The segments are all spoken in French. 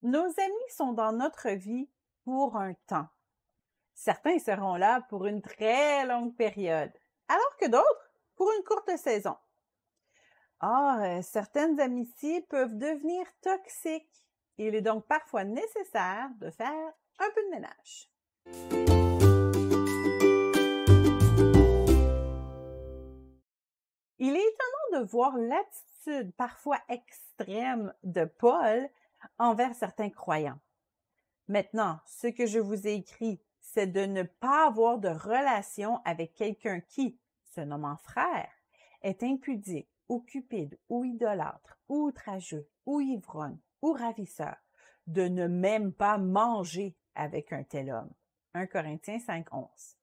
Nos amis sont dans notre vie pour un temps. Certains seront là pour une très longue période, alors que d'autres pour une courte saison. Or, certaines amitiés peuvent devenir toxiques. Il est donc parfois nécessaire de faire un peu de ménage. Il est étonnant de voir l'attitude parfois extrême de Paul envers certains croyants. Maintenant, ce que je vous ai écrit, c'est de ne pas avoir de relation avec quelqu'un qui, se nommant frère, est impudique, ou cupide, ou idolâtre, ou outrageux, ou ivrogne, ou ravisseur, de ne même pas manger avec un tel homme. 1 Corinthiens 5:11.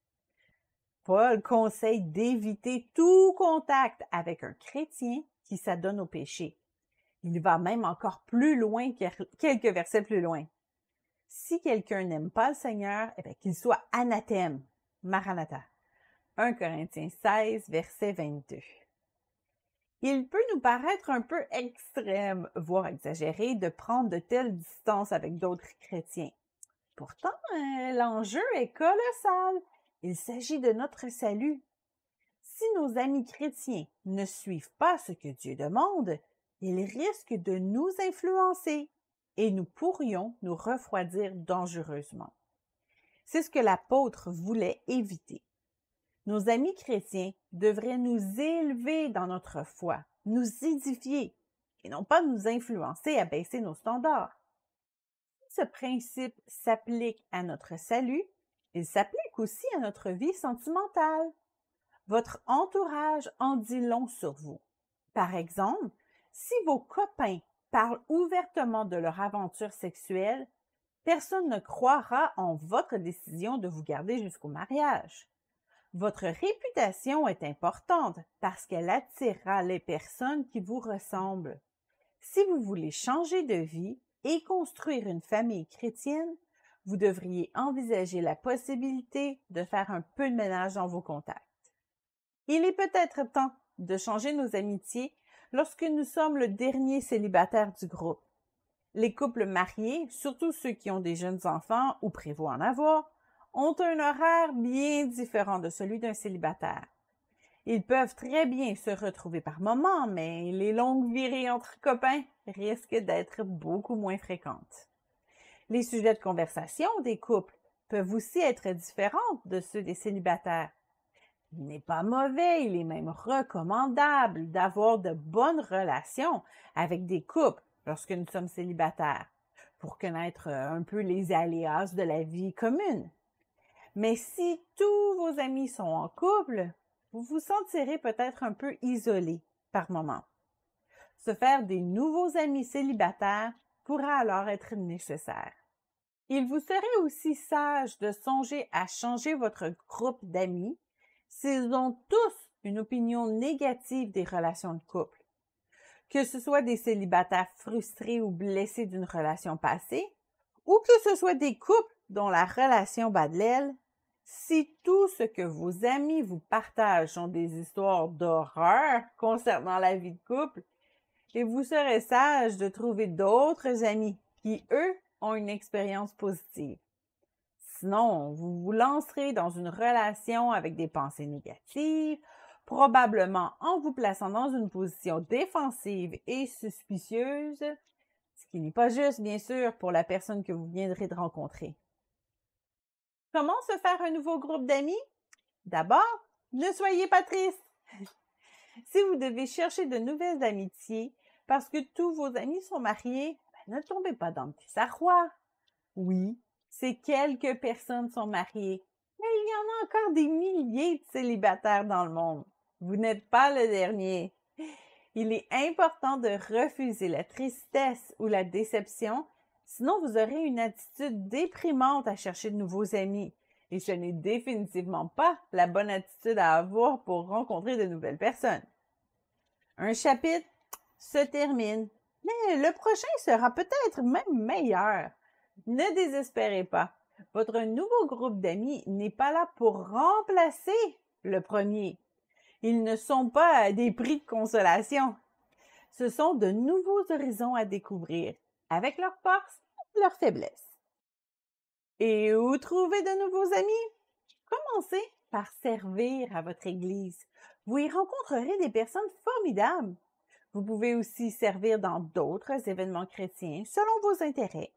Paul conseille d'éviter tout contact avec un chrétien qui s'adonne au péché. Il va même encore plus loin, quelques versets plus loin. Si quelqu'un n'aime pas le Seigneur, qu'il soit anathème. Maranatha. 1 Corinthiens 16, verset 22. Il peut nous paraître un peu extrême, voire exagéré, de prendre de telles distances avec d'autres chrétiens. Pourtant, l'enjeu est colossal. Il s'agit de notre salut. Si nos amis chrétiens ne suivent pas ce que Dieu demande, ils risquent de nous influencer et nous pourrions nous refroidir dangereusement. C'est ce que l'apôtre voulait éviter. Nos amis chrétiens devraient nous élever dans notre foi, nous édifier et non pas nous influencer à baisser nos standards. Si ce principe s'applique à notre salut, il s'applique aussi à notre vie sentimentale. Votre entourage en dit long sur vous. Par exemple, si vos copains parlent ouvertement de leur aventure sexuelle, personne ne croira en votre décision de vous garder jusqu'au mariage. Votre réputation est importante parce qu'elle attirera les personnes qui vous ressemblent. Si vous voulez changer de vie et construire une famille chrétienne, vous devriez envisager la possibilité de faire un peu de ménage dans vos contacts. Il est peut-être temps de changer nos amitiés lorsque nous sommes le dernier célibataire du groupe. Les couples mariés, surtout ceux qui ont des jeunes enfants ou prévoient en avoir, ont un horaire bien différent de celui d'un célibataire. Ils peuvent très bien se retrouver par moments, mais les longues virées entre copains risquent d'être beaucoup moins fréquentes. Les sujets de conversation des couples peuvent aussi être différents de ceux des célibataires. Il n'est pas mauvais, il est même recommandable d'avoir de bonnes relations avec des couples lorsque nous sommes célibataires, pour connaître un peu les aléas de la vie commune. Mais si tous vos amis sont en couple, vous vous sentirez peut-être un peu isolé par moment. Se faire des nouveaux amis célibataires pourra alors être nécessaire. Il vous serait aussi sage de songer à changer votre groupe d'amis s'ils ont tous une opinion négative des relations de couple. Que ce soit des célibataires frustrés ou blessés d'une relation passée, ou que ce soit des couples dont la relation bat de l'aile, si tout ce que vos amis vous partagent sont des histoires d'horreur concernant la vie de couple, et vous serez sage de trouver d'autres amis qui, eux, ont une expérience positive. Sinon, vous vous lancerez dans une relation avec des pensées négatives, probablement en vous plaçant dans une position défensive et suspicieuse, ce qui n'est pas juste, bien sûr, pour la personne que vous viendrez de rencontrer. Comment se faire un nouveau groupe d'amis? D'abord, ne soyez pas triste. Si vous devez chercher de nouvelles amitiés parce que tous vos amis sont mariés, ne tombez pas dans le désarroi. Oui, ces quelques personnes sont mariées, mais il y en a encore des milliers de célibataires dans le monde. Vous n'êtes pas le dernier. Il est important de refuser la tristesse ou la déception, sinon vous aurez une attitude déprimante à chercher de nouveaux amis. Et ce n'est définitivement pas la bonne attitude à avoir pour rencontrer de nouvelles personnes. Un chapitre se termine, mais le prochain sera peut-être même meilleur. Ne désespérez pas. Votre nouveau groupe d'amis n'est pas là pour remplacer le premier. Ils ne sont pas des prix de consolation. Ce sont de nouveaux horizons à découvrir, avec leurs forces leurs faiblesses. Et où trouver de nouveaux amis? Commencez par servir à votre Église. Vous y rencontrerez des personnes formidables. Vous pouvez aussi servir dans d'autres événements chrétiens selon vos intérêts.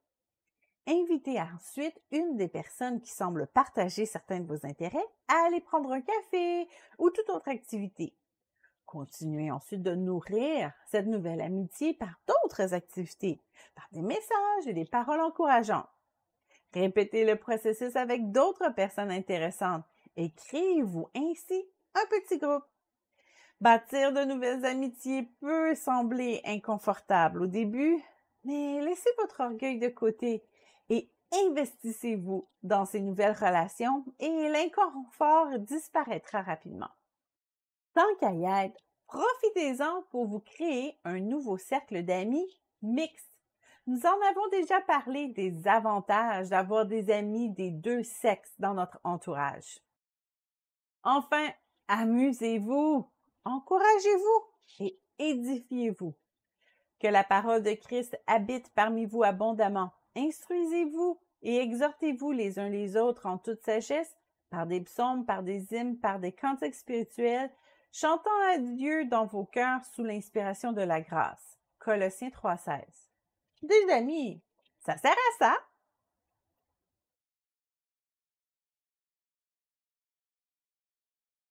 Invitez ensuite une des personnes qui semblent partager certains de vos intérêts à aller prendre un café ou toute autre activité. Continuez ensuite de nourrir cette nouvelle amitié par d'autres activités, par des messages et des paroles encourageantes. Répétez le processus avec d'autres personnes intéressantes et créez-vous ainsi un petit groupe. Bâtir de nouvelles amitiés peut sembler inconfortable au début, mais laissez votre orgueil de côté et investissez-vous dans ces nouvelles relations et l'inconfort disparaîtra rapidement. Tant qu'à y être, profitez-en pour vous créer un nouveau cercle d'amis mixte. Nous en avons déjà parlé des avantages d'avoir des amis des deux sexes dans notre entourage. Enfin, amusez-vous, encouragez-vous et édifiez-vous. Que la parole de Christ habite parmi vous abondamment. Instruisez-vous et exhortez-vous les uns les autres en toute sagesse, par des psaumes, par des hymnes, par des cantiques spirituels, chantant à Dieu dans vos cœurs sous l'inspiration de la grâce. Colossiens 3,16. Des amis, ça sert à ça.